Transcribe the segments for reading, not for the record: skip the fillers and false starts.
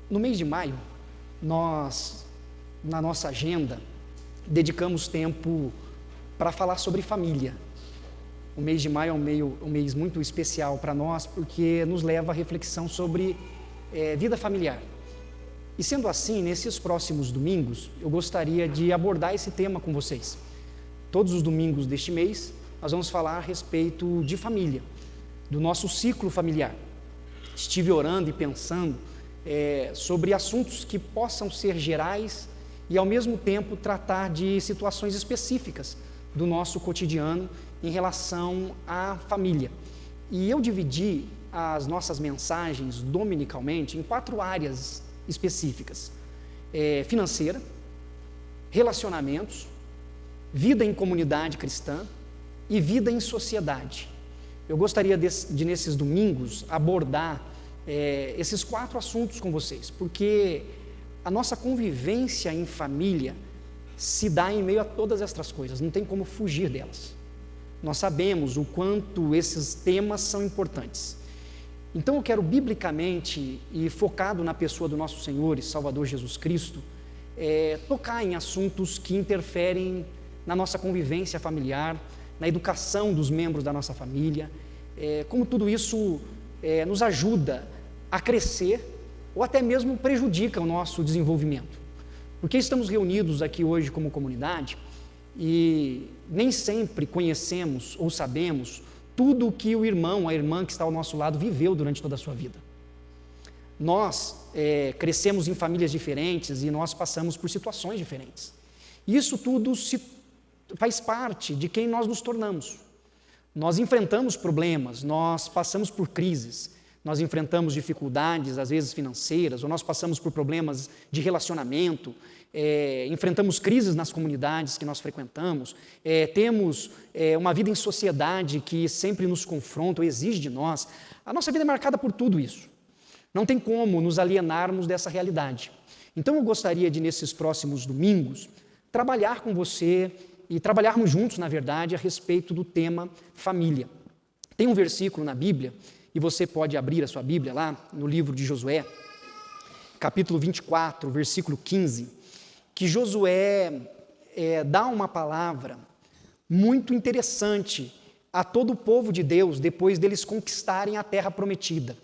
No mês de maio, nós, na nossa agenda, dedicamos tempo para falar sobre família. O mês de maio é um mês muito especial para nós, porque nos leva à reflexão sobre vida familiar. E sendo assim, nesses próximos domingos, eu gostaria de abordar esse tema com vocês. Todos os domingos deste mês, nós vamos falar a respeito de família, do nosso ciclo familiar. Estive orando e pensando sobre assuntos que possam ser gerais e, ao mesmo tempo, tratar de situações específicas do nosso cotidiano em relação à família. E eu dividi as nossas mensagens dominicalmente em 4 áreas específicas: financeira, relacionamentos, vida em comunidade cristã e vida em sociedade. Eu gostaria de nesses domingos, abordar esses 4 assuntos com vocês, porque a nossa convivência em família se dá em meio a todas estas coisas, não tem como fugir delas. Nós sabemos o quanto esses temas são importantes. Então eu quero biblicamente e focado na pessoa do nosso Senhor e Salvador Jesus Cristo, tocar em assuntos que interferem na nossa convivência familiar, na educação dos membros da nossa família, como tudo isso nos ajuda a crescer ou até mesmo prejudica o nosso desenvolvimento. Porque estamos reunidos aqui hoje como comunidade e nem sempre conhecemos ou sabemos tudo o que o irmão, a irmã que está ao nosso lado viveu durante toda a sua vida. Nós crescemos em famílias diferentes e nós passamos por situações diferentes. Isso tudo faz parte de quem nós nos tornamos. Nós enfrentamos problemas, nós passamos por crises, nós enfrentamos dificuldades, às vezes financeiras, ou nós passamos por problemas de relacionamento, enfrentamos crises nas comunidades que nós frequentamos, temos uma vida em sociedade que sempre nos confronta ou exige de nós. A nossa vida é marcada por tudo isso. Não tem como nos alienarmos dessa realidade. Então eu gostaria de, nesses próximos domingos, trabalhar com você e trabalharmos juntos, na verdade, a respeito do tema família. Tem um versículo na Bíblia, e você pode abrir a sua Bíblia lá, no livro de Josué, capítulo 24, versículo 15, que Josué dá uma palavra muito interessante a todo o povo de Deus, depois deles conquistarem a terra prometida.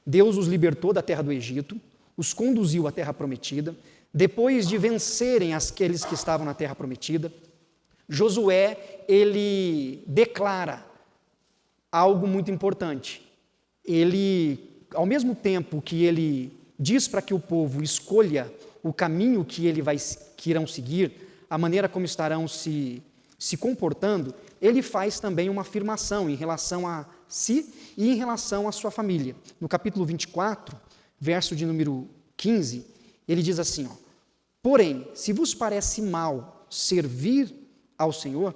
Deus os libertou da terra do Egito, os conduziu à terra prometida. Depois de vencerem aqueles que estavam na terra prometida, Josué, ele declara algo muito importante. Ele, ao mesmo tempo que ele diz para que o povo escolha o caminho que irão seguir, a maneira como estarão se comportando, ele faz também uma afirmação em relação a si e em relação à sua família. No capítulo 24, verso de número 15, ele diz assim: porém, se vos parece mal servir ao Senhor,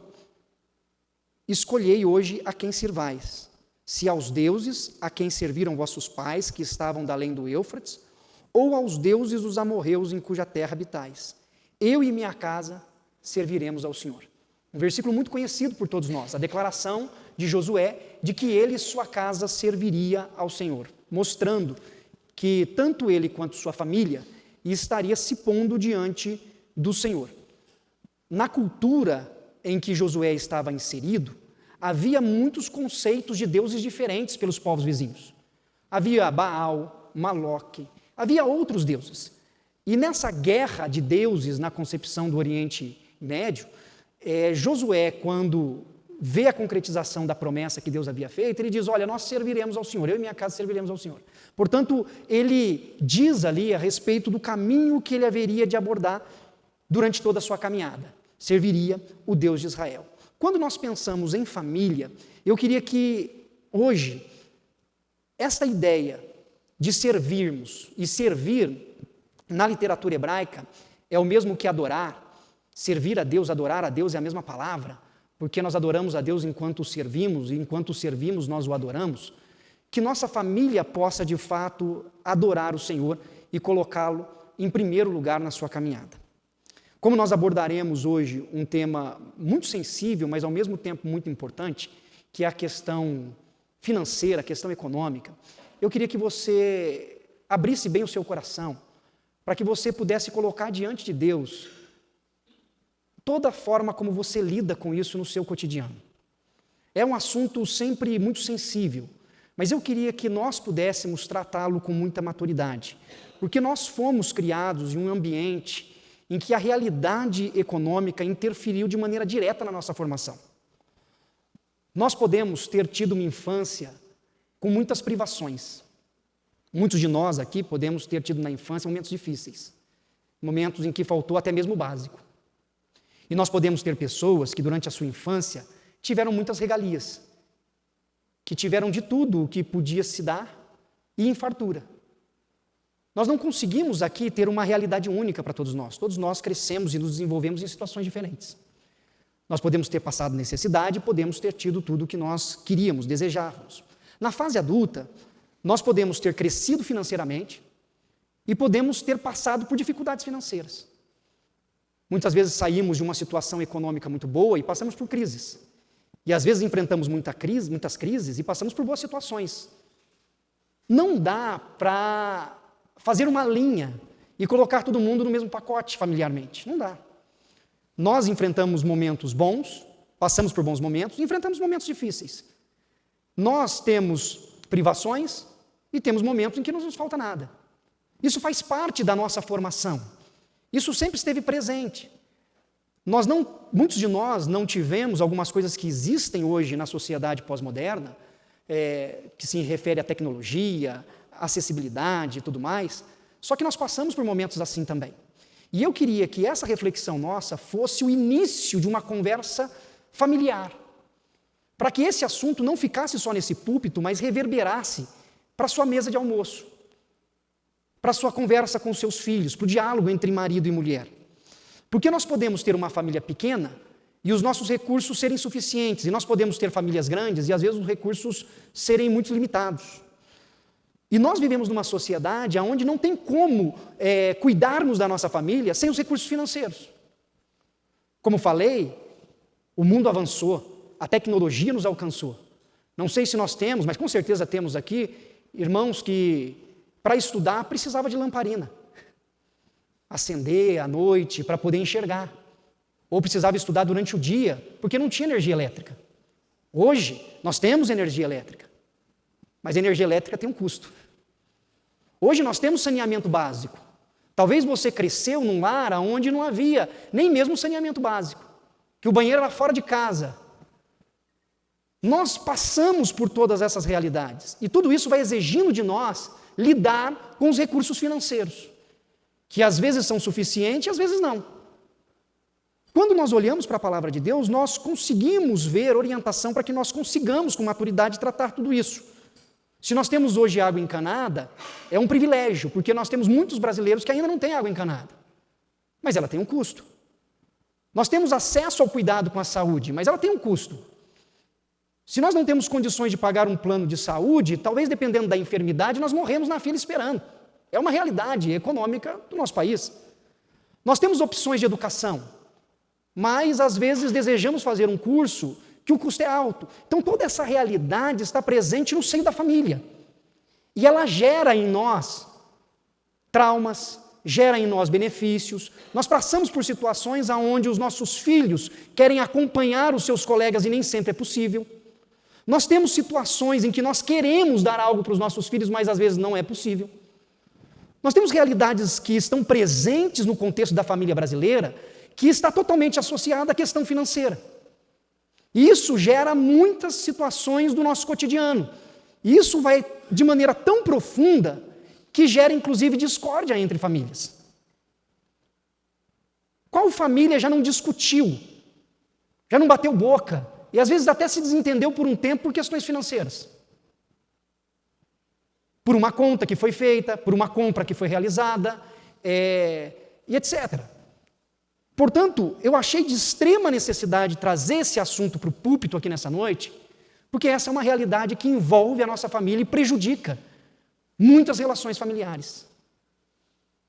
escolhei hoje a quem sirvais, se aos deuses a quem serviram vossos pais, que estavam da além do Eufrates, ou aos deuses dos amorreus em cuja terra habitais. Eu e minha casa serviremos ao Senhor. Um versículo muito conhecido por todos nós, a declaração de Josué de que ele e sua casa serviria ao Senhor, mostrando que tanto ele quanto sua família estaria se pondo diante do Senhor. Na cultura em que Josué estava inserido, havia muitos conceitos de deuses diferentes pelos povos vizinhos. Havia Baal, Maloque, havia outros deuses. E nessa guerra de deuses na concepção do Oriente Médio, Josué, quando vê a concretização da promessa que Deus havia feito, ele diz: olha, nós serviremos ao Senhor, eu e minha casa serviremos ao Senhor. Portanto, ele diz ali a respeito do caminho que ele haveria de abordar durante toda a sua caminhada. Serviria o Deus de Israel. Quando nós pensamos em família, eu queria que hoje, esta ideia de servirmos e servir na literatura hebraica é o mesmo que adorar. Servir a Deus, adorar a Deus é a mesma palavra, porque nós adoramos a Deus enquanto o servimos, e enquanto o servimos nós o adoramos. Que nossa família possa de fato adorar o Senhor e colocá-lo em primeiro lugar na sua caminhada. Como nós abordaremos hoje um tema muito sensível, mas ao mesmo tempo muito importante, que é a questão financeira, a questão econômica, eu queria que você abrisse bem o seu coração, para que você pudesse colocar diante de Deus toda a forma como você lida com isso no seu cotidiano. É um assunto sempre muito sensível, mas eu queria que nós pudéssemos tratá-lo com muita maturidade, porque nós fomos criados em um ambiente em que a realidade econômica interferiu de maneira direta na nossa formação. Nós podemos ter tido uma infância com muitas privações. Muitos de nós aqui podemos ter tido na infância momentos difíceis, momentos em que faltou até mesmo o básico. E nós podemos ter pessoas que durante a sua infância tiveram muitas regalias, que tiveram de tudo o que podia se dar e em fartura. Nós não conseguimos aqui ter uma realidade única para todos nós crescemos e nos desenvolvemos em situações diferentes. Nós podemos ter passado necessidade e podemos ter tido tudo o que nós queríamos, desejávamos. Na fase adulta, nós podemos ter crescido financeiramente e podemos ter passado por dificuldades financeiras. Muitas vezes saímos de uma situação econômica muito boa e passamos por crises. E às vezes enfrentamos muitas crises e passamos por boas situações. Não dá para fazer uma linha e colocar todo mundo no mesmo pacote familiarmente. Não dá. Nós enfrentamos momentos bons, passamos por bons momentos e enfrentamos momentos difíceis. Nós temos privações e temos momentos em que não nos falta nada. Isso faz parte da nossa formação. Isso sempre esteve presente. Muitos de nós não tivemos algumas coisas que existem hoje na sociedade pós-moderna, que se refere à tecnologia, acessibilidade e tudo mais, só que nós passamos por momentos assim também. E eu queria que essa reflexão nossa fosse o início de uma conversa familiar, para que esse assunto não ficasse só nesse púlpito, mas reverberasse para a sua mesa de almoço, para a sua conversa com os seus filhos, para o diálogo entre marido e mulher. Porque nós podemos ter uma família pequena e os nossos recursos serem suficientes, e nós podemos ter famílias grandes e às vezes os recursos serem muito limitados. E nós vivemos numa sociedade onde não tem como cuidarmos da nossa família sem os recursos financeiros. Como falei, o mundo avançou, a tecnologia nos alcançou. Não sei se nós temos, mas com certeza temos aqui, irmãos que, para estudar, precisava de lamparina. Acender à noite para poder enxergar. Ou precisava estudar durante o dia, porque não tinha energia elétrica. Hoje, nós temos energia elétrica, mas a energia elétrica tem um custo. Hoje nós temos saneamento básico. Talvez você cresceu num lar onde não havia nem mesmo saneamento básico, que o banheiro era fora de casa. Nós passamos por todas essas realidades, e tudo isso vai exigindo de nós lidar com os recursos financeiros, que às vezes são suficientes e às vezes não. Quando nós olhamos para a palavra de Deus, nós conseguimos ver orientação para que nós consigamos com maturidade tratar tudo isso. Se nós temos hoje água encanada, é um privilégio, porque nós temos muitos brasileiros que ainda não têm água encanada, mas ela tem um custo. Nós temos acesso ao cuidado com a saúde, mas ela tem um custo. Se nós não temos condições de pagar um plano de saúde, talvez dependendo da enfermidade, nós morremos na fila esperando. É uma realidade econômica do nosso país. Nós temos opções de educação, mas às vezes desejamos fazer um curso que o custo é alto. Então toda essa realidade está presente no seio da família. E ela gera em nós traumas, gera em nós benefícios. Nós passamos por situações onde os nossos filhos querem acompanhar os seus colegas e nem sempre é possível. Nós temos situações em que nós queremos dar algo para os nossos filhos, mas às vezes não é possível. Nós temos realidades que estão presentes no contexto da família brasileira, que está totalmente associada à questão financeira. E isso gera muitas situações do nosso cotidiano. E isso vai de maneira tão profunda que gera, inclusive, discórdia entre famílias. Qual família já não discutiu, já não bateu boca, e às vezes até se desentendeu por um tempo por questões financeiras? Por uma conta que foi feita, por uma compra que foi realizada, e etc. Portanto, eu achei de extrema necessidade trazer esse assunto para o púlpito aqui nessa noite, porque essa é uma realidade que envolve a nossa família e prejudica muitas relações familiares.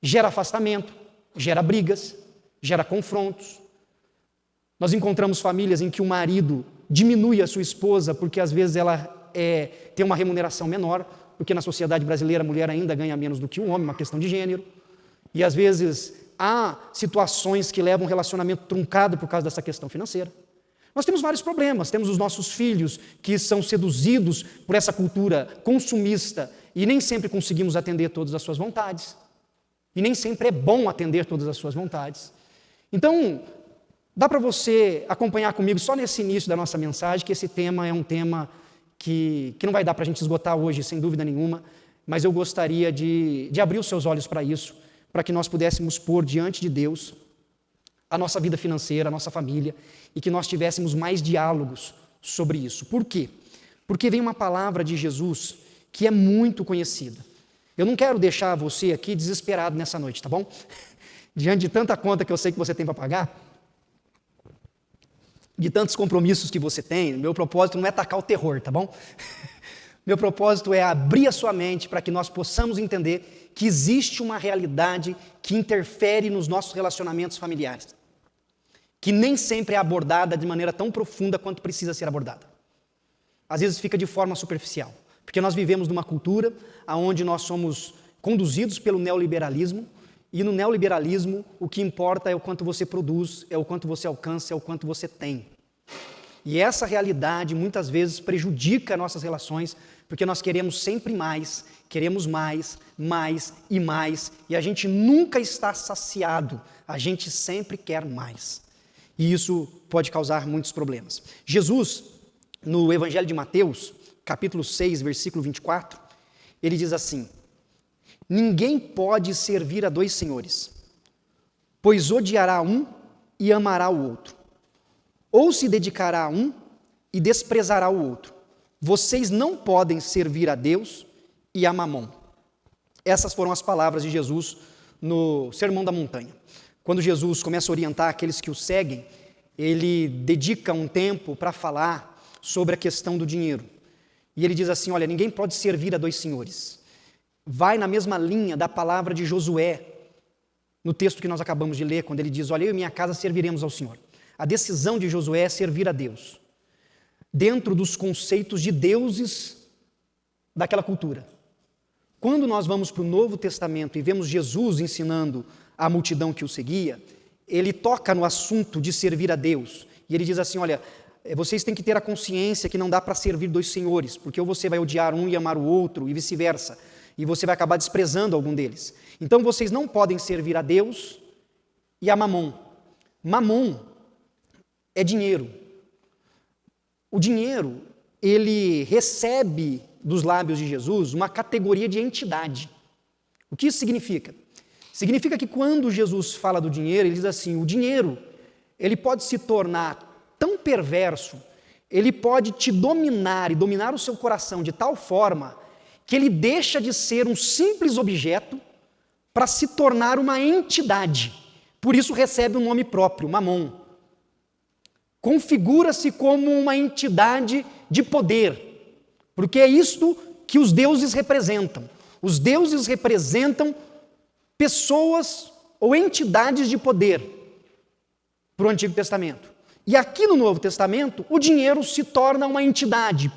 Gera afastamento, gera brigas, gera confrontos. Nós encontramos famílias em que o marido diminui a sua esposa porque às vezes ela tem uma remuneração menor, porque na sociedade brasileira a mulher ainda ganha menos do que o homem, uma questão de gênero. E às vezes há situações que levam um relacionamento truncado por causa dessa questão financeira. Nós temos vários problemas, temos os nossos filhos que são seduzidos por essa cultura consumista e nem sempre conseguimos atender todas as suas vontades. E nem sempre é bom atender todas as suas vontades. Então, dá para você acompanhar comigo só nesse início da nossa mensagem, que esse tema é um tema que não vai dar para a gente esgotar hoje, sem dúvida nenhuma, mas eu gostaria de abrir os seus olhos para isso, para que nós pudéssemos pôr diante de Deus a nossa vida financeira, a nossa família, e que nós tivéssemos mais diálogos sobre isso. Por quê? Porque vem uma palavra de Jesus que é muito conhecida. Eu não quero deixar você aqui desesperado nessa noite, tá bom? Diante de tanta conta que eu sei que você tem para pagar, de tantos compromissos que você tem, meu propósito não é atacar o terror, tá bom? Meu propósito é abrir a sua mente para que nós possamos entender que existe uma realidade que interfere nos nossos relacionamentos familiares, que nem sempre é abordada de maneira tão profunda quanto precisa ser abordada. Às vezes fica de forma superficial, porque nós vivemos numa cultura onde nós somos conduzidos pelo neoliberalismo, e no neoliberalismo o que importa é o quanto você produz, é o quanto você alcança, é o quanto você tem. E essa realidade muitas vezes prejudica nossas relações, porque nós queremos sempre mais, queremos mais, mais e mais, e a gente nunca está saciado, a gente sempre quer mais. E isso pode causar muitos problemas. Jesus, no Evangelho de Mateus, capítulo 6, versículo 24, ele diz assim: ninguém pode servir a dois senhores, pois odiará um e amará o outro, ou se dedicará a um e desprezará o outro. Vocês não podem servir a Deus e a Mamon. Essas foram as palavras de Jesus no Sermão da Montanha. Quando Jesus começa a orientar aqueles que o seguem, ele dedica um tempo para falar sobre a questão do dinheiro. E ele diz assim: olha, ninguém pode servir a dois senhores. Vai na mesma linha da palavra de Josué, no texto que nós acabamos de ler, quando ele diz: olha, eu e minha casa serviremos ao Senhor. A decisão de Josué é servir a Deus, dentro dos conceitos de deuses daquela cultura. Quando nós vamos para o Novo Testamento e vemos Jesus ensinando a multidão que o seguia, ele toca no assunto de servir a Deus. E ele diz assim: olha, vocês têm que ter a consciência que não dá para servir dois senhores, porque ou você vai odiar um e amar o outro, e vice-versa, e você vai acabar desprezando algum deles. Então vocês não podem servir a Deus e a Mamon. Mamon é dinheiro. O dinheiro, ele recebe dos lábios de Jesus uma categoria de entidade. O que isso significa? Significa que quando Jesus fala do dinheiro, ele diz assim: o dinheiro, ele pode se tornar tão perverso, ele pode te dominar e dominar o seu coração de tal forma que ele deixa de ser um simples objeto para se tornar uma entidade. Por isso recebe um nome próprio, Mamon. Configura-se como uma entidade de poder, porque é isto que os deuses representam. Os deuses representam pessoas ou entidades de poder para o Antigo Testamento. E aqui no Novo Testamento, o dinheiro se torna uma entidade,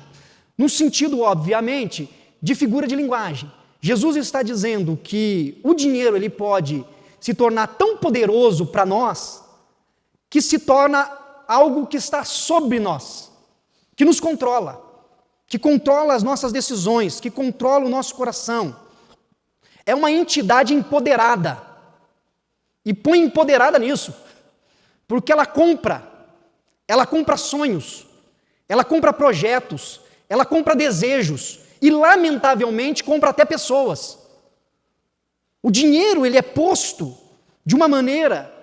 no sentido, obviamente, de figura de linguagem. Jesus está dizendo que o dinheiro ele pode se tornar tão poderoso para nós, que se torna algo que está sobre nós, que nos controla, que controla as nossas decisões, que controla o nosso coração. É uma entidade empoderada. E põe empoderada nisso, porque ela compra sonhos, ela compra projetos, ela compra desejos e, lamentavelmente, compra até pessoas. O dinheiro ele é posto de uma maneira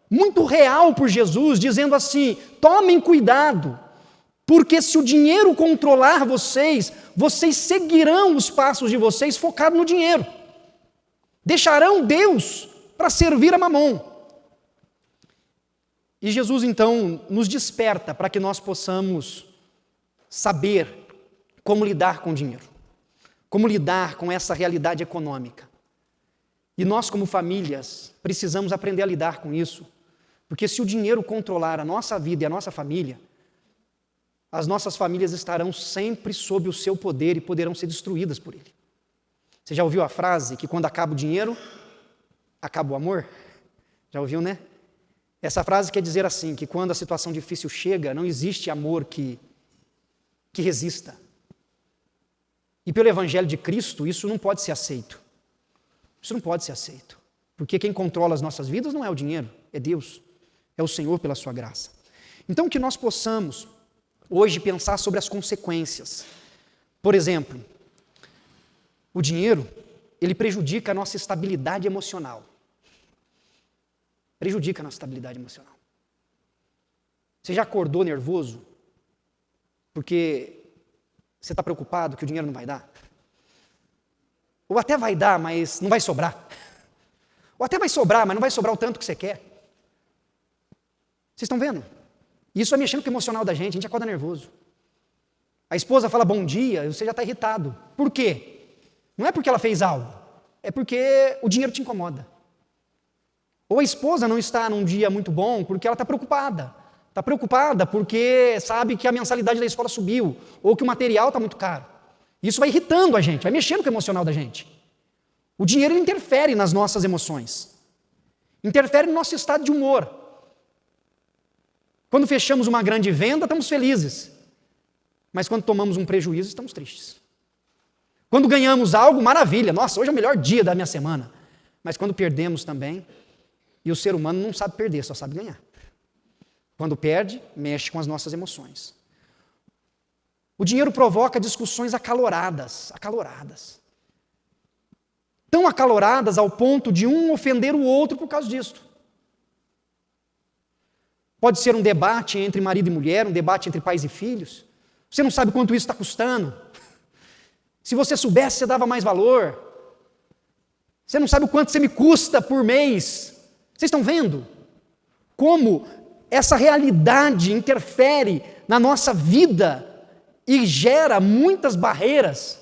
muito real por Jesus, dizendo assim: tomem cuidado, porque se o dinheiro controlar vocês, vocês seguirão os passos de vocês focados no dinheiro. Deixarão Deus para servir a Mamon. E Jesus, então, nos desperta para que nós possamos saber como lidar com o dinheiro, como lidar com essa realidade econômica. E nós, como famílias, precisamos aprender a lidar com isso, porque se o dinheiro controlar a nossa vida e a nossa família, as nossas famílias estarão sempre sob o seu poder e poderão ser destruídas por ele. Você já ouviu a frase que quando acaba o dinheiro, acaba o amor? Já ouviu, né? Essa frase quer dizer assim, que quando a situação difícil chega, não existe amor que resista. E pelo Evangelho de Cristo, isso não pode ser aceito. Isso não pode ser aceito. Porque quem controla as nossas vidas não é o dinheiro, é Deus. É o Senhor pela sua graça. Então que nós possamos hoje pensar sobre as consequências. Por exemplo, o dinheiro, ele prejudica a nossa estabilidade emocional. Prejudica a nossa estabilidade emocional. Você já acordou nervoso? Porque você está preocupado que o dinheiro não vai dar? Ou até vai dar, mas não vai sobrar. Ou até vai sobrar, mas não vai sobrar o tanto que você quer. Vocês estão vendo? Isso é mexendo com o emocional da gente, a gente acorda nervoso. A esposa fala bom dia, e você já está irritado. Por quê? Não é porque ela fez algo, é porque o dinheiro te incomoda. Ou a esposa não está num dia muito bom porque ela está preocupada. Está preocupada porque sabe que a mensalidade da escola subiu, ou que o material está muito caro. Isso vai irritando a gente, vai mexendo com o emocional da gente. O dinheiro ele interfere nas nossas emoções. Interfere no nosso estado de humor. Quando fechamos uma grande venda, estamos felizes. Mas quando tomamos um prejuízo, estamos tristes. Quando ganhamos algo, maravilha. Nossa, hoje é o melhor dia da minha semana. Mas quando perdemos também, e o ser humano não sabe perder, só sabe ganhar. Quando perde, mexe com as nossas emoções. O dinheiro provoca discussões acaloradas. Tão acaloradas ao ponto de um ofender o outro por causa disso. Pode ser um debate entre marido e mulher, um debate entre pais e filhos. Você não sabe quanto isso está custando. Se você soubesse, você dava mais valor. Você não sabe o quanto você me custa por mês. Vocês estão vendo como essa realidade interfere na nossa vida e gera muitas barreiras?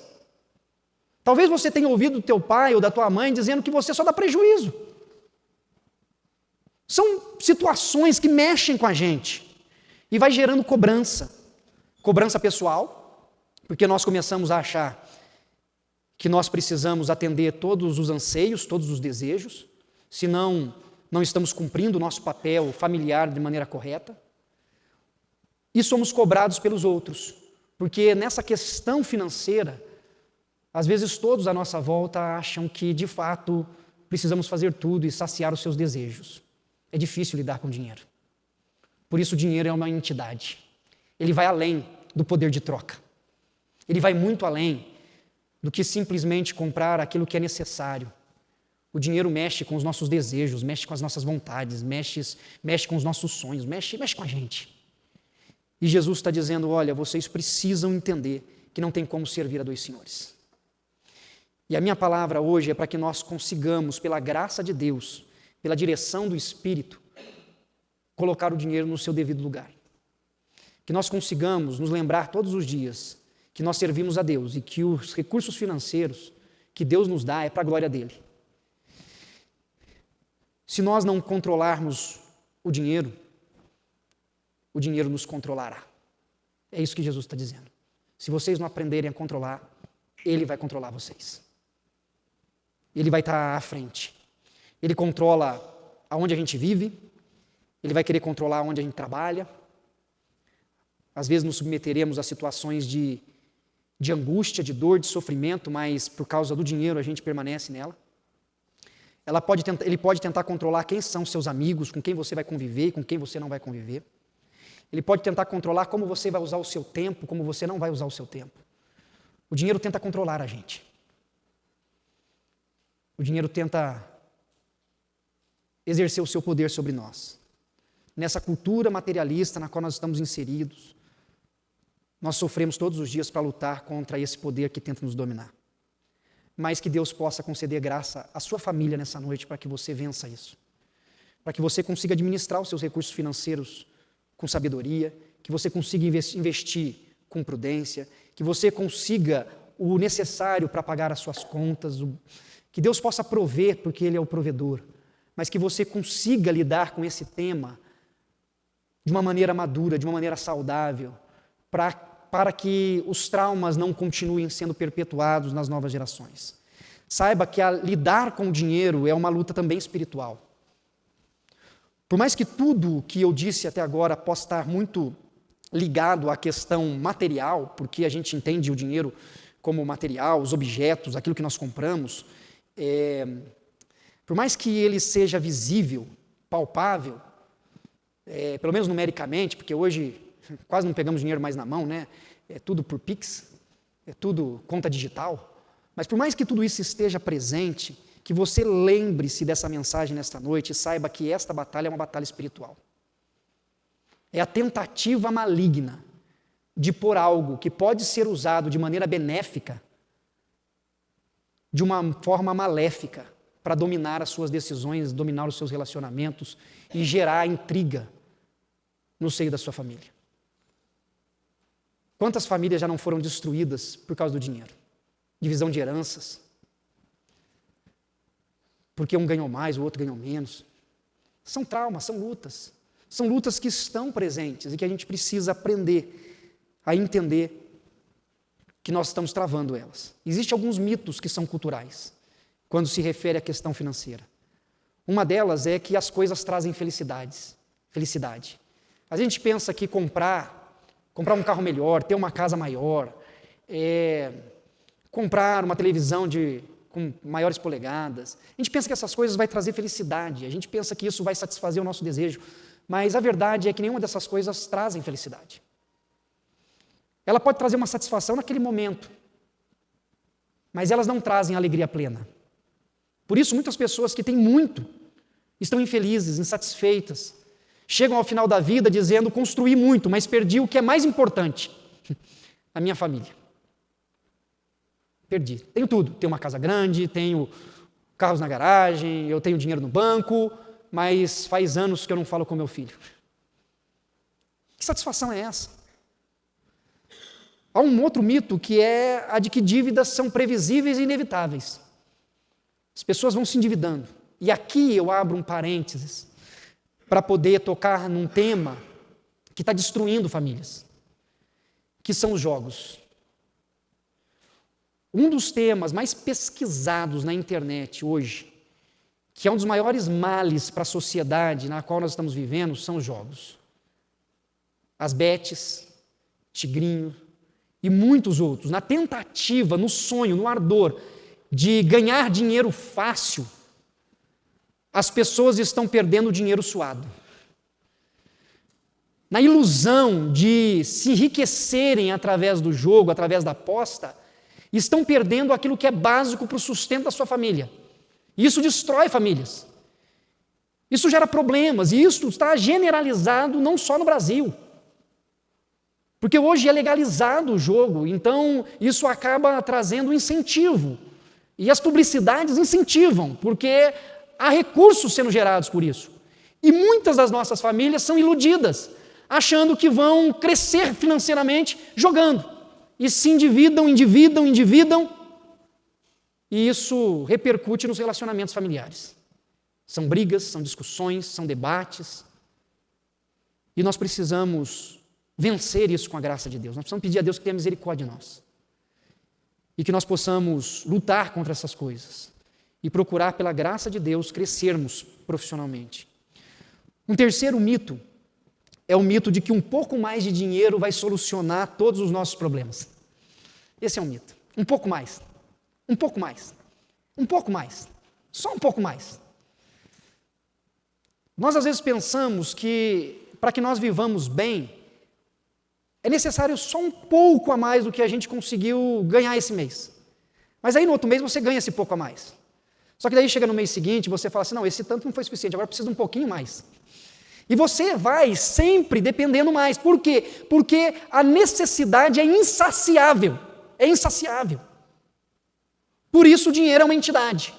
Talvez você tenha ouvido do teu pai ou da tua mãe dizendo que você só dá prejuízo. São situações que mexem com a gente e vai gerando cobrança. Cobrança pessoal, porque nós começamos a achar que nós precisamos atender todos os anseios, todos os desejos, senão não estamos cumprindo o nosso papel familiar de maneira correta. E somos cobrados pelos outros, porque nessa questão financeira, às vezes todos à nossa volta acham que, de fato, precisamos fazer tudo e saciar os seus desejos. É difícil lidar com dinheiro. Por isso o dinheiro é uma entidade. Ele vai além do poder de troca. Ele vai muito além do que simplesmente comprar aquilo que é necessário. O dinheiro mexe com os nossos desejos, mexe com as nossas vontades, mexe com os nossos sonhos, mexe com a gente. E Jesus está dizendo, olha, vocês precisam entender que não tem como servir a dois senhores. E a minha palavra hoje é para que nós consigamos, pela graça de Deus, pela direção do Espírito, colocar o dinheiro no seu devido lugar. Que nós consigamos nos lembrar todos os dias que nós servimos a Deus e que os recursos financeiros que Deus nos dá é para a glória dEle. Se nós não controlarmos o dinheiro nos controlará. É isso que Jesus está dizendo. Se vocês não aprenderem a controlar, Ele vai controlar vocês. Ele vai estar à frente. Ele controla aonde a gente vive, Ele vai querer controlar onde a gente trabalha. Às vezes nos submeteremos a situações de angústia, de dor, de sofrimento, mas por causa do dinheiro a gente permanece nela. Ele pode tentar controlar quem são seus amigos, com quem você vai conviver e com quem você não vai conviver. Ele pode tentar controlar como você vai usar o seu tempo, como você não vai usar o seu tempo. O dinheiro tenta controlar a gente. O dinheiro tenta exercer o seu poder sobre nós. Nessa cultura materialista na qual nós estamos inseridos, nós sofremos todos os dias para lutar contra esse poder que tenta nos dominar. Mas que Deus possa conceder graça à sua família nessa noite para que você vença isso. Para que você consiga administrar os seus recursos financeiros com sabedoria, que você consiga investir com prudência, que você consiga o necessário para pagar as suas contas, que Deus possa prover porque Ele é o provedor, mas que você consiga lidar com esse tema de uma maneira madura, de uma maneira saudável, para que os traumas não continuem sendo perpetuados nas novas gerações. Saiba que lidar com o dinheiro é uma luta também espiritual. Por mais que tudo que eu disse até agora possa estar muito ligado à questão material, porque a gente entende o dinheiro como material, os objetos, aquilo que nós compramos, por mais que ele seja visível, palpável, pelo menos numericamente, porque hoje quase não pegamos dinheiro mais na mão, né? É tudo por Pix, é tudo conta digital, mas por mais que tudo isso esteja presente, que você lembre-se dessa mensagem nesta noite e saiba que esta batalha é uma batalha espiritual. É a tentativa maligna de pôr algo que pode ser usado de maneira benéfica, de uma forma maléfica, para dominar as suas decisões, dominar os seus relacionamentos e gerar intriga no seio da sua família. Quantas famílias já não foram destruídas por causa do dinheiro? Divisão de heranças. Porque um ganhou mais, o outro ganhou menos. São traumas, são lutas. São lutas que estão presentes e que a gente precisa aprender a entender que nós estamos travando elas. Existem alguns mitos que são culturais, quando se refere à questão financeira. Uma delas é que as coisas trazem felicidade. A gente pensa que comprar um carro melhor, ter uma casa maior, comprar uma televisão com maiores polegadas. A gente pensa que essas coisas vai trazer felicidade, a gente pensa que isso vai satisfazer o nosso desejo, mas a verdade é que nenhuma dessas coisas trazem felicidade. Ela pode trazer uma satisfação naquele momento, mas elas não trazem alegria plena. Por isso, muitas pessoas que têm muito estão infelizes, insatisfeitas, chegam ao final da vida dizendo: construí muito, mas perdi o que é mais importante, a minha família. Perdi. Tenho tudo. Tenho uma casa grande, tenho carros na garagem, eu tenho dinheiro no banco, mas faz anos que eu não falo com meu filho. Que satisfação é essa? Há um outro mito que é a de que dívidas são previsíveis e inevitáveis. As pessoas vão se endividando. E aqui eu abro um parênteses para poder tocar num tema que está destruindo famílias, que são os jogos. Um dos temas mais pesquisados na internet hoje, que é um dos maiores males para a sociedade na qual nós estamos vivendo, são os jogos. As bets, tigrinho e muitos outros, na tentativa, no sonho, no ardor de ganhar dinheiro fácil, as pessoas estão perdendo dinheiro suado. Na ilusão de se enriquecerem através do jogo, através da aposta, estão perdendo aquilo que é básico para o sustento da sua família. E isso destrói famílias. Isso gera problemas, e isso está generalizado não só no Brasil. Porque hoje é legalizado o jogo, então isso acaba trazendo incentivo. E as publicidades incentivam, porque há recursos sendo gerados por isso. E muitas das nossas famílias são iludidas, achando que vão crescer financeiramente jogando. E se endividam, e isso repercute nos relacionamentos familiares. São brigas, são discussões, são debates, e nós precisamos vencer isso com a graça de Deus. Nós precisamos pedir a Deus que tenha misericórdia de nós, e que nós possamos lutar contra essas coisas, e procurar pela graça de Deus crescermos profissionalmente. Um terceiro mito é o mito de que um pouco mais de dinheiro vai solucionar todos os nossos problemas. Esse é um mito. Um pouco mais. Um pouco mais. Um pouco mais. Só um pouco mais. Nós às vezes pensamos que para que nós vivamos bem, é necessário só um pouco a mais do que a gente conseguiu ganhar esse mês. Mas aí no outro mês você ganha esse pouco a mais. Só que daí chega no mês seguinte e você fala assim: não, esse tanto não foi suficiente, agora eu preciso um pouquinho mais. E você vai sempre dependendo mais. Por quê? Porque a necessidade é insaciável. É insaciável. Por isso o dinheiro é uma entidade.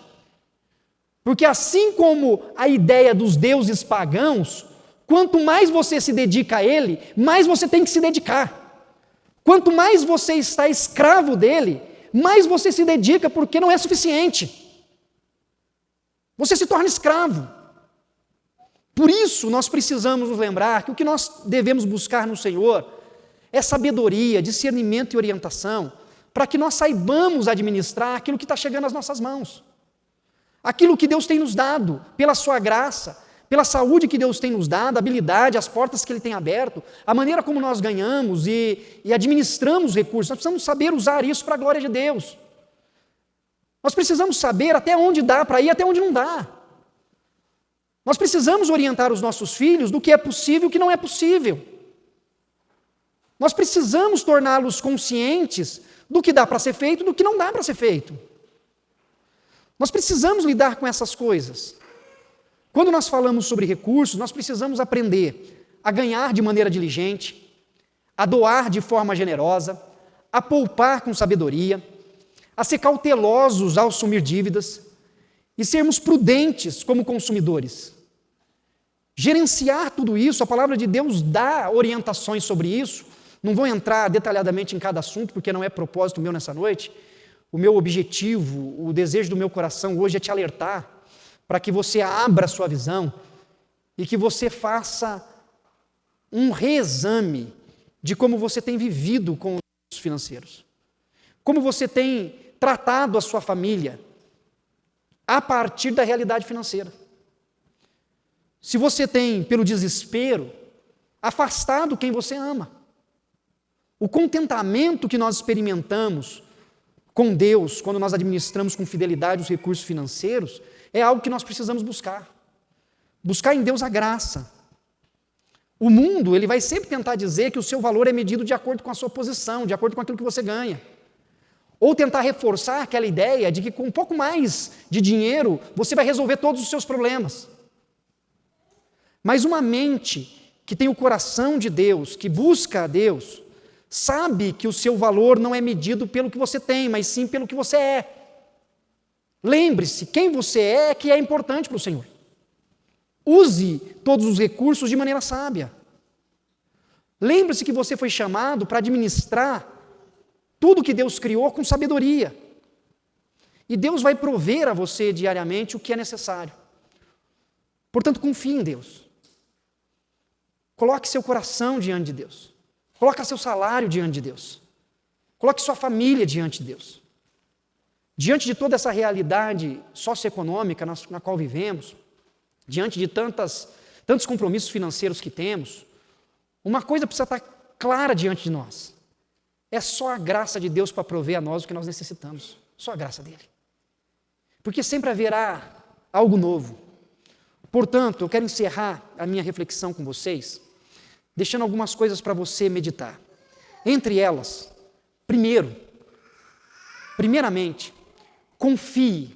Porque assim como a ideia dos deuses pagãos, quanto mais você se dedica a ele, mais você tem que se dedicar. Quanto mais você está escravo dele, mais você se dedica, porque não é suficiente. Você se torna escravo. Por isso, nós precisamos nos lembrar que o que nós devemos buscar no Senhor é sabedoria, discernimento e orientação para que nós saibamos administrar aquilo que está chegando às nossas mãos. Aquilo que Deus tem nos dado, pela sua graça, pela saúde que Deus tem nos dado, a habilidade, as portas que Ele tem aberto, a maneira como nós ganhamos e administramos recursos. Nós precisamos saber usar isso para a glória de Deus. Nós precisamos saber até onde dá para ir, até onde não dá. Nós precisamos orientar os nossos filhos do que é possível e o que não é possível. Nós precisamos torná-los conscientes do que dá para ser feito e do que não dá para ser feito. Nós precisamos lidar com essas coisas. Quando nós falamos sobre recursos, nós precisamos aprender a ganhar de maneira diligente, a doar de forma generosa, a poupar com sabedoria, a ser cautelosos ao assumir dívidas e sermos prudentes como consumidores. Gerenciar tudo isso, a palavra de Deus dá orientações sobre isso. Não vou entrar detalhadamente em cada assunto, porque não é propósito meu nessa noite. O meu objetivo, o desejo do meu coração hoje é te alertar para que você abra a sua visão e que você faça um reexame de como você tem vivido com os financeiros. Como você tem tratado a sua família a partir da realidade financeira. Se você tem, pelo desespero, afastado quem você ama. O contentamento que nós experimentamos com Deus, quando nós administramos com fidelidade os recursos financeiros, é algo que nós precisamos buscar. Buscar em Deus a graça. O mundo, ele vai sempre tentar dizer que o seu valor é medido de acordo com a sua posição, de acordo com aquilo que você ganha. Ou tentar reforçar aquela ideia de que com um pouco mais de dinheiro, você vai resolver todos os seus problemas. Mas uma mente que tem o coração de Deus, que busca a Deus, sabe que o seu valor não é medido pelo que você tem, mas sim pelo que você é. Lembre-se, quem você é que é importante para o Senhor. Use todos os recursos de maneira sábia. Lembre-se que você foi chamado para administrar tudo que Deus criou com sabedoria. E Deus vai prover a você diariamente o que é necessário. Portanto, confie em Deus. Coloque seu coração diante de Deus. Coloque seu salário diante de Deus. Coloque sua família diante de Deus. Diante de toda essa realidade socioeconômica na qual vivemos, diante de tantos compromissos financeiros que temos, uma coisa precisa estar clara diante de nós. É só a graça de Deus para prover a nós o que nós necessitamos. Só a graça dele. Porque sempre haverá algo novo. Portanto, eu quero encerrar a minha reflexão com vocês, deixando algumas coisas para você meditar. Entre elas, primeiramente, confie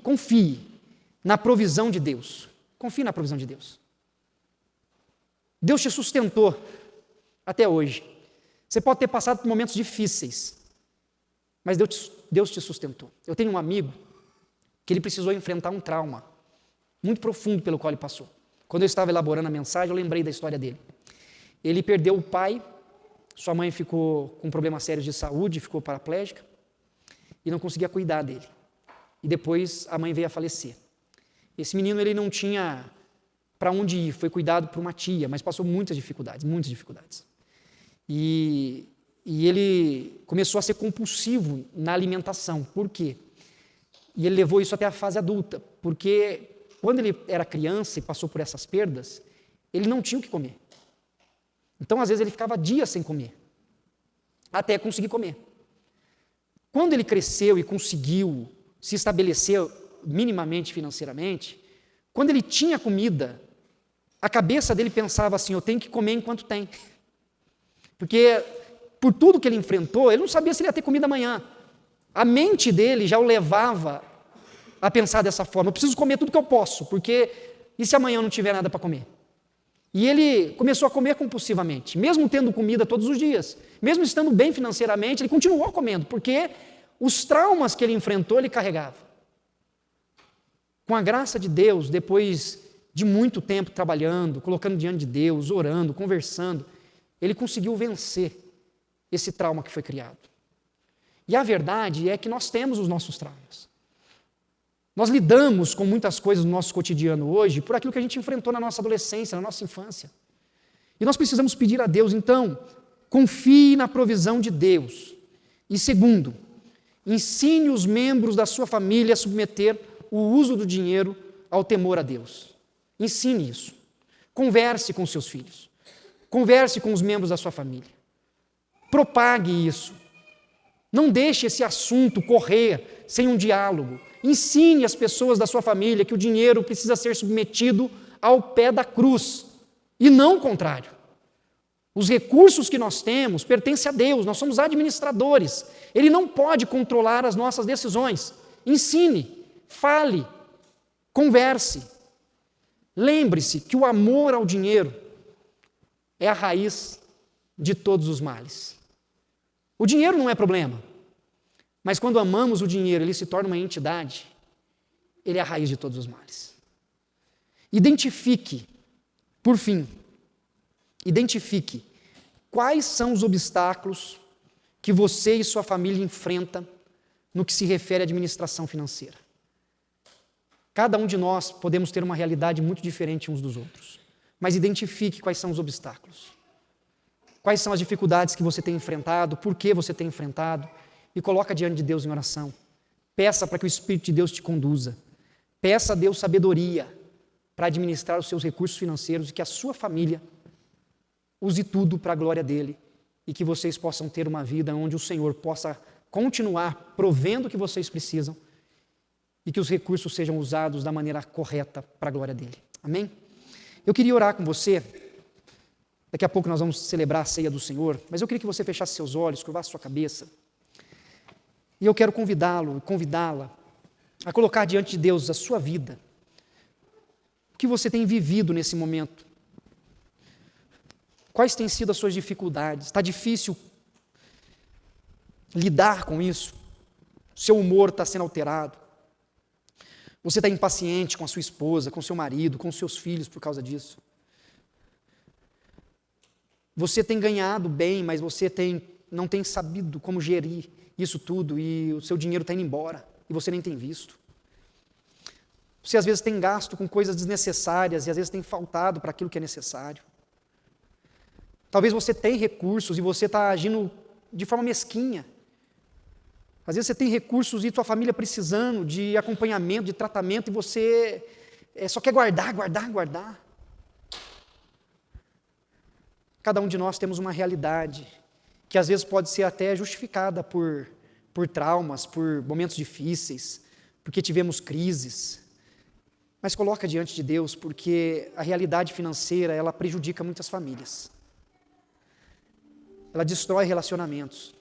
na provisão de Deus. Confie na provisão de Deus. Deus te sustentou até hoje. Você pode ter passado por momentos difíceis, mas Deus te sustentou. Eu tenho um amigo que ele precisou enfrentar um trauma muito profundo pelo qual ele passou. Quando eu estava elaborando a mensagem, eu lembrei da história dele. Ele perdeu o pai, sua mãe ficou com problemas sérios de saúde, ficou paraplégica e não conseguia cuidar dele. E depois a mãe veio a falecer. Esse menino ele não tinha para onde ir, foi cuidado por uma tia, mas passou muitas dificuldades. E ele começou a ser compulsivo na alimentação. Por quê? E ele levou isso até a fase adulta, porque quando ele era criança e passou por essas perdas, ele não tinha o que comer. Então, às vezes, ele ficava dias sem comer, até conseguir comer. Quando ele cresceu e conseguiu se estabelecer minimamente financeiramente, quando ele tinha comida, a cabeça dele pensava assim, eu tenho que comer enquanto tem. Porque, por tudo que ele enfrentou, ele não sabia se ele ia ter comida amanhã. A mente dele já o levava a pensar dessa forma, eu preciso comer tudo que eu posso, porque e se amanhã eu não tiver nada para comer? E ele começou a comer compulsivamente, mesmo tendo comida todos os dias, mesmo estando bem financeiramente, ele continuou comendo, porque os traumas que ele enfrentou, ele carregava. Com a graça de Deus, depois de muito tempo trabalhando, colocando diante de Deus, orando, conversando, ele conseguiu vencer esse trauma que foi criado. E a verdade é que nós temos os nossos traumas. Nós lidamos com muitas coisas no nosso cotidiano hoje por aquilo que a gente enfrentou na nossa adolescência, na nossa infância. E nós precisamos pedir a Deus, então, confie na provisão de Deus. E segundo, Ensine os membros da sua família a submeter o uso do dinheiro ao temor a Deus. Ensine isso. Converse com seus filhos. Converse com os membros da sua família. Propague isso. Não deixe esse assunto correr sem um diálogo. Ensine as pessoas da sua família que o dinheiro precisa ser submetido ao pé da cruz e não o contrário. Os recursos que nós temos pertencem a Deus, nós somos administradores. Ele não pode controlar as nossas decisões. Ensine, fale, converse. Lembre-se que o amor ao dinheiro é a raiz de todos os males. O dinheiro não é problema, mas quando amamos o dinheiro, ele se torna uma entidade, ele é a raiz de todos os males. Identifique, por fim, quais são os obstáculos que você e sua família enfrentam no que se refere à administração financeira. Cada um de nós podemos ter uma realidade muito diferente uns dos outros, mas identifique quais são os obstáculos. Quais são as dificuldades que você tem enfrentado, por que você tem enfrentado, e coloca diante de Deus em oração. Peça para que o Espírito de Deus te conduza. Peça a Deus sabedoria para administrar os seus recursos financeiros e que a sua família use tudo para a glória dele e que vocês possam ter uma vida onde o Senhor possa continuar provendo o que vocês precisam e que os recursos sejam usados da maneira correta para a glória dele. Amém? Eu queria orar com você. Daqui a pouco nós vamos celebrar a ceia do Senhor, mas eu queria que você fechasse seus olhos, curvasse sua cabeça. E eu quero convidá-lo e convidá-la a colocar diante de Deus a sua vida. O que você tem vivido nesse momento? Quais têm sido as suas dificuldades? Está difícil lidar com isso? Seu humor está sendo alterado? Você está impaciente com a sua esposa, com seu marido, com seus filhos por causa disso? Você tem ganhado bem, mas você não tem sabido como gerir isso tudo e o seu dinheiro está indo embora e você nem tem visto. Você às vezes tem gasto com coisas desnecessárias e às vezes tem faltado para aquilo que é necessário. Talvez você tenha recursos e você está agindo de forma mesquinha. Às vezes você tem recursos e sua família precisando de acompanhamento, de tratamento e você só quer guardar. Cada um de nós temos uma realidade que às vezes pode ser até justificada por traumas, por momentos difíceis, porque tivemos crises. Mas coloca diante de Deus, porque a realidade financeira, ela prejudica muitas famílias. Ela destrói relacionamentos.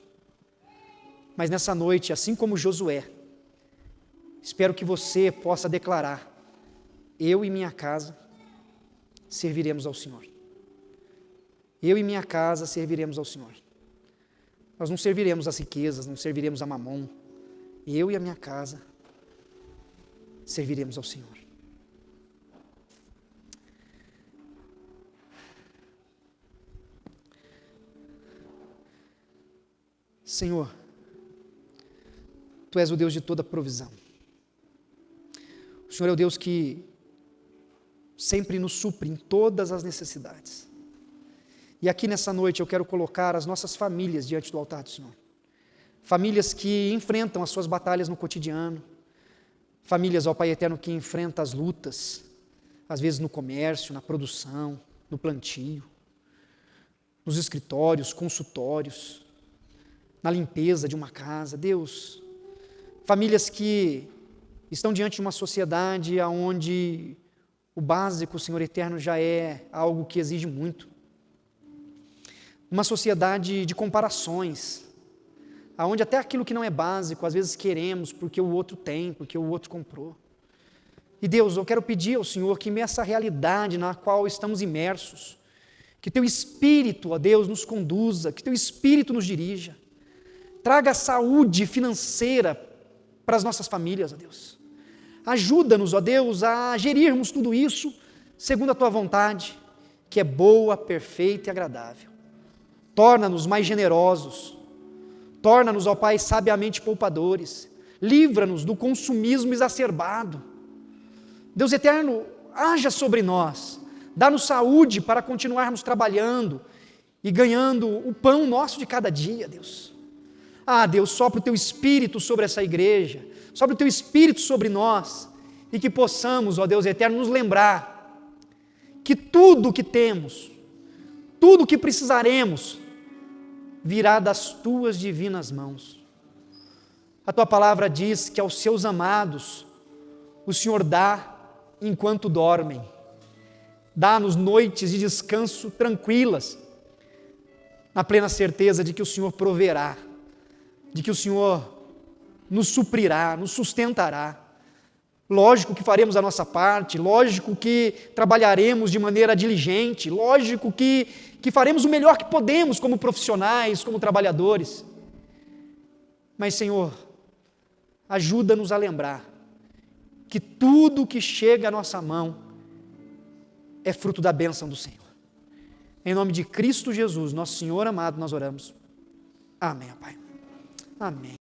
Mas nessa noite, assim como Josué, espero que você possa declarar: eu e minha casa serviremos ao Senhor. Eu e minha casa serviremos ao Senhor. Nós não serviremos às riquezas, não serviremos a Mamon. Eu e a minha casa serviremos ao Senhor. Senhor, Tu és o Deus de toda provisão. O Senhor é o Deus que sempre nos supre em todas as necessidades. E aqui nessa noite eu quero colocar as nossas famílias diante do altar do Senhor. Famílias que enfrentam as suas batalhas no cotidiano. Famílias, ó Pai eterno, que enfrentam as lutas, às vezes no comércio, na produção, no plantio, nos escritórios, consultórios, na limpeza de uma casa. Deus, famílias que estão diante de uma sociedade onde o básico, Senhor eterno, já é algo que exige muito. Uma sociedade de comparações, onde até aquilo que não é básico, às vezes queremos porque o outro tem, porque o outro comprou. E Deus, eu quero pedir ao Senhor que nessa realidade na qual estamos imersos, que Teu Espírito, ó Deus, nos conduza, que Teu Espírito nos dirija, traga saúde financeira para as nossas famílias, ó Deus. Ajuda-nos, ó Deus, a gerirmos tudo isso segundo a Tua vontade, que é boa, perfeita e agradável. Torna-nos mais generosos, torna-nos, ó Pai, sabiamente poupadores, livra-nos do consumismo exacerbado. Deus eterno, haja sobre nós, dá-nos saúde para continuarmos trabalhando e ganhando o pão nosso de cada dia, Deus. Ah, Deus, sopra o Teu Espírito sobre essa igreja, sopra o Teu Espírito sobre nós, e que possamos, ó Deus eterno, nos lembrar que tudo o que temos, tudo o que precisaremos, virá das Tuas divinas mãos. A Tua palavra diz que aos Seus amados o Senhor dá enquanto dormem, dá-nos noites de descanso tranquilas, na plena certeza de que o Senhor proverá, de que o Senhor nos suprirá, nos sustentará. Lógico que faremos a nossa parte, lógico que trabalharemos de maneira diligente, lógico que faremos o melhor que podemos como profissionais, como trabalhadores. Mas, Senhor, ajuda-nos a lembrar que tudo que chega à nossa mão é fruto da bênção do Senhor. Em nome de Cristo Jesus, nosso Senhor amado, nós oramos. Amém, Pai. Amém.